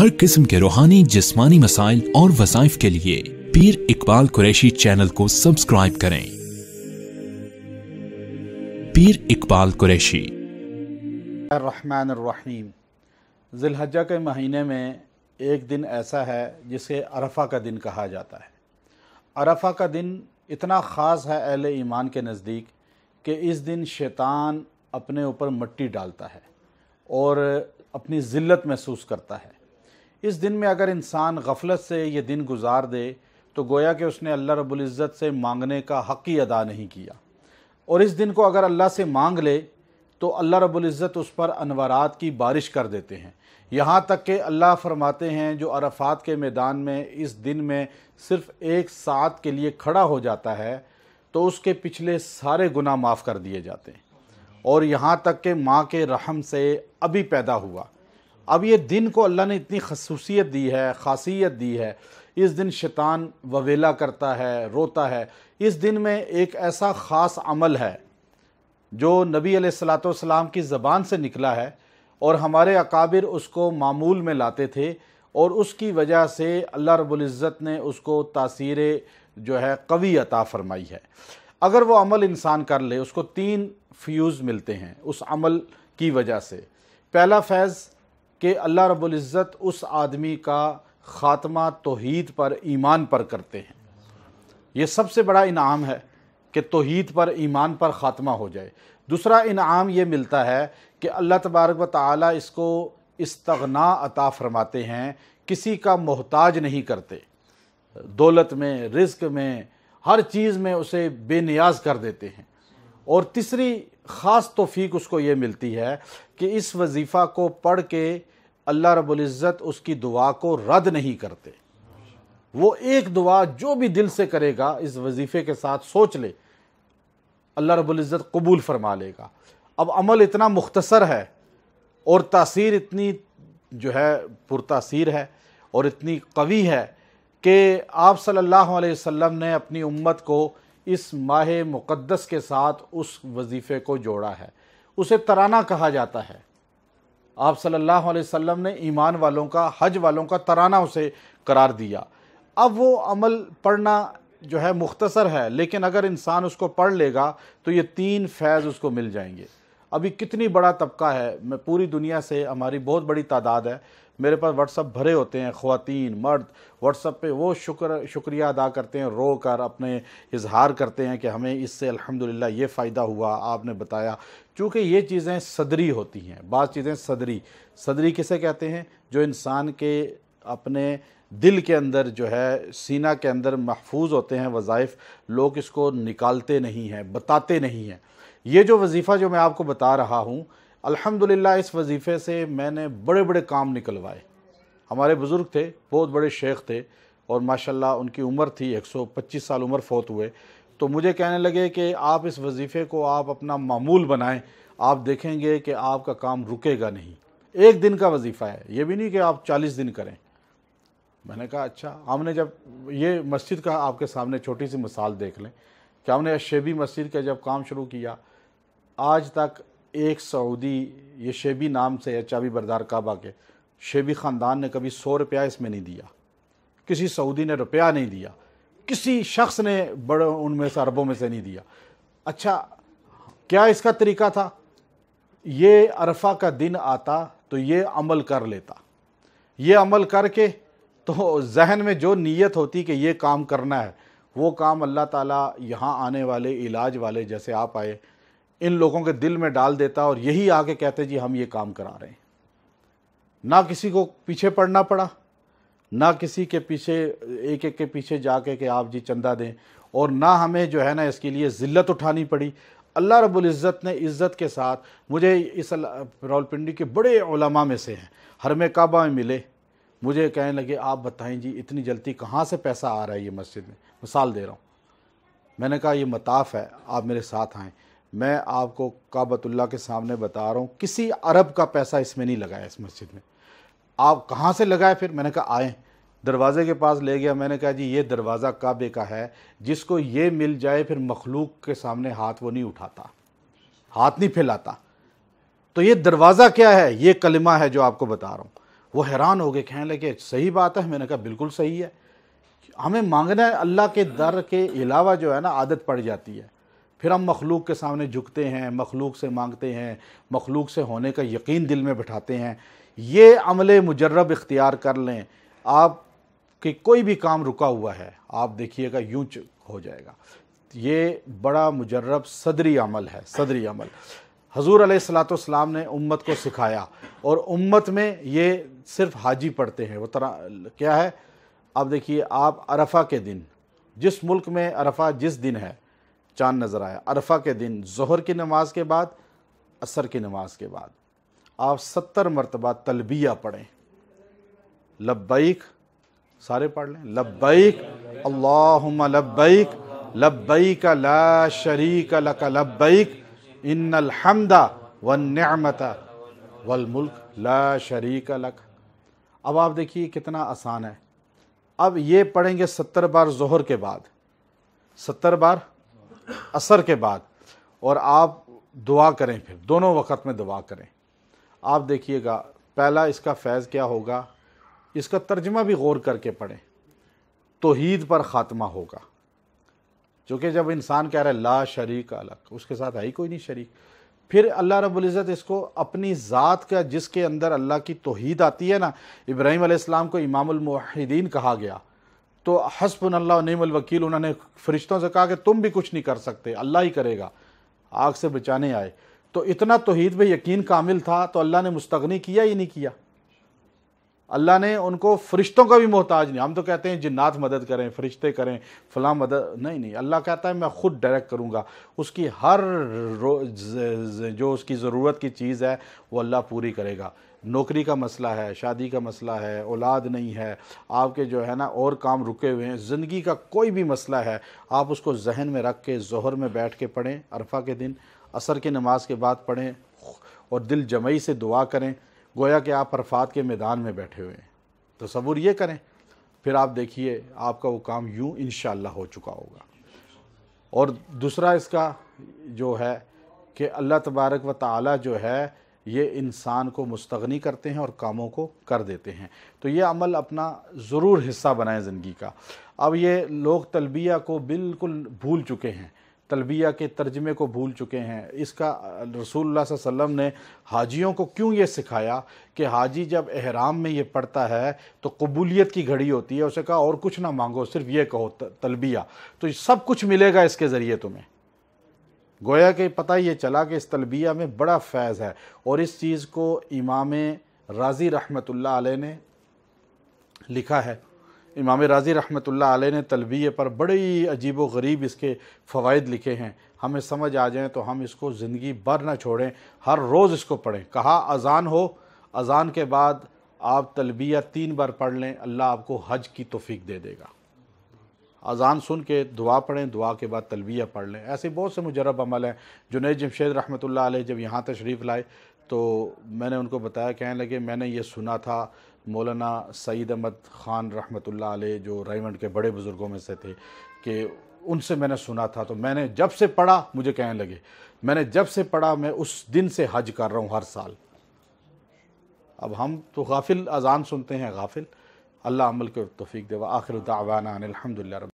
हर किस्म के रूहानी जिस्मानी मसाइल और वज़ाइफ के लिए पीर इकबाल कुरैशी चैनल को सब्सक्राइब करें। पीर इकबाल कुरैशी। अर्रहमानिर्रहीम। ज़िलहज्जा के महीने में एक दिन ऐसा है जिसे अरफा का दिन कहा जाता है। अरफा का दिन इतना ख़ास है अहले ईमान के नज़दीक कि इस दिन शैतान अपने ऊपर मिट्टी डालता है और अपनी ज़िल्लत महसूस करता है। इस दिन में अगर इंसान गफलत से ये दिन गुजार दे तो गोया कि उसने अल्लाह रब्बुल इज़्ज़त से मांगने का हक़ ही अदा नहीं किया, और इस दिन को अगर अल्लाह से मांग ले तो अल्लाह रब्बुल इज़्ज़त उस पर अनवारात की बारिश कर देते हैं। यहाँ तक कि अल्लाह फरमाते हैं जो अरफात के मैदान में इस दिन में सिर्फ़ एक साथ के लिए खड़ा हो जाता है तो उसके पिछले सारे गुनाह माफ़ कर दिए जाते हैं, और यहाँ तक कि माँ के रहम से अभी पैदा हुआ। अब ये दिन को अल्लाह ने इतनी खसूसियत दी है, ख़ासियत दी है। इस दिन शैतान ववेला करता है, रोता है। इस दिन में एक ऐसा ख़ास अमल है जो नबी अलैहिस्सलाम की ज़बान से निकला है और हमारे अकाबिर उसको मामूल में लाते थे, और उसकी वजह से अल्लाह रब्बुल इज़्ज़त ने उसको तासीर जो है कवी अता फरमाई है। अगर वो अमल इंसान कर ले उसको 3 फ्यूज़ मिलते हैं उस अमल की वजह से। पहला फैज़ कि अल्लाह रब्बुल इज़्ज़त उस आदमी का ख़ात्मा तौहीद पर, ईमान पर करते हैं। ये सबसे बड़ा इनाम है कि तौहीद पर, ईमान पर ख़ात्मा हो जाए। दूसरा इनाम ये मिलता है कि अल्लाह तबारक व तआला इसको इस्तग़ना अता फरमाते हैं, किसी का मोहताज नहीं करते, दौलत में, रिज़्क़ में, हर चीज़ में उसे बेनियाज कर देते हैं। और तीसरी ख़ास तौफ़ीक उसको ये मिलती है कि इस वजीफ़ा को पढ़ के अल्लाह रब्बुल इज़्ज़त उसकी दुआ को रद्द नहीं करते। वो एक दुआ जो भी दिल से करेगा इस वजीफ़े के साथ सोच ले, अल्लाह रब्बुल इज़्ज़त कबूल फरमा लेगा। अब अमल इतना मुख्तसर है और तासीर इतनी जो है पुरतासीर है और इतनी कवी है कि आप सल्लल्लाहु अलैहि वसल्लम ने अपनी उम्मत को इस माह मुक़द्दस के साथ उस वजीफ़े को जोड़ा है। उसे तराना कहा जाता है। आप सल्लल्लाहु अलैहि वसल्लम ने ईमान वालों का, हज वालों का तराना उसे करार दिया। अब वो अमल पढ़ना जो है मुख्तसर है, लेकिन अगर इंसान उसको पढ़ लेगा तो ये 3 फैज़ उसको मिल जाएंगे। अभी कितनी बड़ा तबका है, मैं पूरी दुनिया से, हमारी बहुत बड़ी तादाद है, मेरे पास व्हाट्सअप भरे होते हैं, ख़वातीन मर्द व्हाट्सअप पे वो शुक्रिया अदा करते हैं, रो कर अपने इजहार करते हैं कि हमें इससे अल्हम्दुलिल्लाह ये फ़ायदा हुआ, आपने बताया। चूँकि ये चीज़ें सदरी होती हैं, बाज़ चीज़ें सदरी किसे कहते हैं? जो इंसान के अपने दिल के अंदर जो है, सीना के अंदर महफूज होते हैं वज़ाइफ, लोग इसको निकालते नहीं हैं, बताते नहीं हैं। ये जो वजीफ़ा जो मैं आपको बता रहा हूँ, अल्हम्दुलिल्लाह इस वजीफ़े से मैंने बड़े बड़े काम निकलवाए। हमारे बुज़ुर्ग थे, बहुत बड़े शेख थे, और माशाल्लाह उनकी उम्र थी 125 साल उम्र, फ़ौत हुए। तो मुझे कहने लगे कि आप इस वजीफ़े को आप अपना मामूल बनाएं, आप देखेंगे कि आपका काम रुकेगा नहीं। एक दिन का वजीफ़ा है, ये भी नहीं कि आप 40 दिन करें। मैंने कहा अच्छा। हमने जब ये मस्जिद का आपके सामने छोटी सी मिसाल देख लें कि हमने शेबी मस्जिद का जब काम शुरू किया, आज तक एक सऊदी, ये शेबी नाम से है, चाबी बरदार काबा के, शेबी ख़ानदान ने कभी 100 रुपया इसमें नहीं दिया, किसी सऊदी ने रुपया नहीं दिया, किसी शख्स ने बड़े उनमें से अरबों में से नहीं दिया। अच्छा, क्या इसका तरीका था? ये अरफा का दिन आता तो ये अमल कर लेता। ये अमल करके तो जहन में जो नीयत होती कि ये काम करना है, वो काम अल्लाह ताला यहाँ आने वाले इलाज वाले जैसे आप आए, इन लोगों के दिल में डाल देता, और यही आके कहते जी हम ये काम करा रहे हैं। ना किसी को पीछे पड़ना पड़ा, ना किसी के पीछे एक एक के पीछे जाके कि आप जी चंदा दें, और ना हमें जो है ना इसके लिए ज़िल्लत उठानी पड़ी। अल्लाह रब्बुल इज़्ज़त ने इज़्ज़त के साथ, मुझे इस रावलपिंडी के बड़े उलमा में से हैं, हरम काबा में मिले, मुझे कहने लगे आप बताएं जी इतनी जल्दी कहाँ से पैसा आ रहा है ये मस्जिद में? मिसाल दे रहा हूँ। मैंने कहा ये मताफ़ है, आप मेरे साथ आएँ, मैं आपको काबतुल्लाह के सामने बता रहा हूँ, किसी अरब का पैसा इसमें नहीं लगाया, इस मस्जिद में। आप कहाँ से लगाए फिर? मैंने कहा आएँ। दरवाज़े के पास ले गया, मैंने कहा जी ये दरवाज़ा काबे का है, जिसको ये मिल जाए फिर मखलूक के सामने हाथ वो नहीं उठाता, हाथ नहीं फैलाता। तो ये दरवाज़ा क्या है? ये कलिमा है जो आपको बता रहा हूँ। وہ حیران ہو گئے، کہنے لگے صحیح بات ہے؟ میں نے کہا بالکل صحیح ہے، ہمیں مانگنا ہے اللہ کے در کے علاوہ جو ہے نا عادت پڑ جاتی ہے، پھر ہم مخلوق کے سامنے جھکتے ہیں، مخلوق سے مانگتے ہیں، مخلوق سے ہونے کا یقین دل میں بٹھاتے ہیں۔ یہ عمل مجرب اختیار کر لیں، آپ کہ کوئی بھی کام رکا ہوا ہے آپ دیکھیے گا یوں ہو جائے گا۔ یہ بڑا مجرب صدری عمل ہے، صدری عمل۔ حضور علیہ الصلوۃ والسلام نے امت کو سکھایا، اور امت میں یہ صرف حاجی پڑھتے ہیں۔ وہ کیا ہے؟ اب دیکھیے آپ عرفہ کے دن، جس ملک میں عرفہ جس دن ہے چاند نظر آیا، عرفہ کے دن ظہر کی نماز کے بعد، عصر کی نماز کے بعد آپ 70 مرتبہ تلبیہ پڑھیں، لبیک، سارے پڑھ لیں، لبیک اللہم لبیک لبیک لا شریک لک لبیک ان الحمد والنعمت والملک لا شریک لک۔ اب آپ دیکھیے کتنا آسان ہے۔ اب یہ پڑھیں گے 70 بار ظہر کے بعد، 70 بار عصر کے بعد، اور آپ دعا کریں، پھر دونوں وقت میں دعا کریں۔ آپ دیکھیے گا پہلا اس کا فیض کیا ہوگا، اس کا ترجمہ بھی غور کر کے پڑھیں، توحید پر خاتمہ ہوگا، چونکہ جب انسان کہہ رہا ہے لا شریک لک، اس کے ساتھ ہے ہی کوئی نہیں شریک، پھر اللہ رب العزت اس کو اپنی ذات کا، جس کے اندر اللہ کی توحید آتی ہے نا، ابراہیم علیہ السلام کو امام الموحدین کہا گیا، تو حسبنا اللہ و نعم الوکیل، انہوں نے فرشتوں سے کہا کہ تم بھی کچھ نہیں کر سکتے، اللہ ہی کرے گا، آگ سے بچانے آئے، تو اتنا توحید میں یقین کامل تھا، تو اللہ نے مستغنی کیا ہی نہیں کیا، اللہ نے ان کو فرشتوں کا بھی محتاج نہیں۔ ہم تو کہتے ہیں جنات مدد کریں، فرشتے کریں، فلاں مدد، نہیں، اللہ کہتا ہے میں خود ڈائریکٹ کروں گا، اس کی ہر جو اس کی ضرورت کی چیز ہے وہ اللہ پوری کرے گا۔ نوکری کا مسئلہ ہے، شادی کا مسئلہ ہے، اولاد نہیں ہے، آپ کے جو ہے نا اور کام رکے ہوئے ہیں، زندگی کا کوئی بھی مسئلہ ہے، آپ اس کو ذہن میں رکھ کے ظہر میں بیٹھ کے پڑھیں عرفہ کے دن، عصر کی نماز کے بعد پڑھیں، اور دل جمعی سے دعا کریں، گویا کہ آپ عرفات کے میدان میں بیٹھے ہوئے ہیں۔ تصور یہ کریں، پھر آپ دیکھیے آپ کا وہ کام یوں انشاءاللہ ہو چکا ہوگا۔ اور دوسرا اس کا جو ہے کہ اللہ تبارک و تعالی جو ہے یہ انسان کو مستغنی کرتے ہیں اور کاموں کو کر دیتے ہیں، تو یہ عمل اپنا ضرور حصہ بنائیں زندگی کا۔ اب یہ لوگ تلبیہ کو بالکل بھول چکے ہیں، تلبیہ کے ترجمے کو بھول چکے ہیں۔ اس کا رسول اللہ صلی اللہ علیہ وسلم نے حاجیوں کو کیوں یہ سکھایا کہ حاجی جب احرام میں یہ پڑھتا ہے تو قبولیت کی گھڑی ہوتی ہے، اسے کہا اور کچھ نہ مانگو، صرف یہ کہو تلبیہ، تو سب کچھ ملے گا اس کے ذریعے تمہیں۔ گویا کہ پتہ یہ چلا کہ اس تلبیہ میں بڑا فیض ہے، اور اس چیز کو امام رازی رحمۃ اللہ علیہ نے لکھا ہے۔ امام رازی رحمۃ اللہ علیہ نے تلبیہ پر بڑی عجیب و غریب اس کے فوائد لکھے ہیں، ہمیں سمجھ آ جائیں تو ہم اس کو زندگی بھر نہ چھوڑیں، ہر روز اس کو پڑھیں۔ کہا اذان ہو، اذان کے بعد آپ تلبیہ 3 بار پڑھ لیں، اللہ آپ کو حج کی توفیق دے دے گا۔ اذان سن کے دعا پڑھیں، دعا کے بعد تلبیہ پڑھ لیں۔ ایسے بہت سے مجرب عمل ہیں۔ جنید جمشید رحمۃ اللہ علیہ جب یہاں تشریف لائے تو میں نے ان کو بتایا، کہنے لگے میں نے یہ سنا تھا مولانا سعید احمد خان رحمۃ اللہ علیہ جو رائمنڈ کے بڑے بزرگوں میں سے تھے، کہ ان سے میں نے سنا تھا، تو میں نے جب سے پڑھا، مجھے کہنے لگے میں نے جب سے پڑھا میں اس دن سے حج کر رہا ہوں ہر سال۔ اب ہم تو غافل اذان سنتے ہیں، غافل۔ اللہ عمل کے توفیق دے۔ وآخر دعوانا ان الحمد للہ رب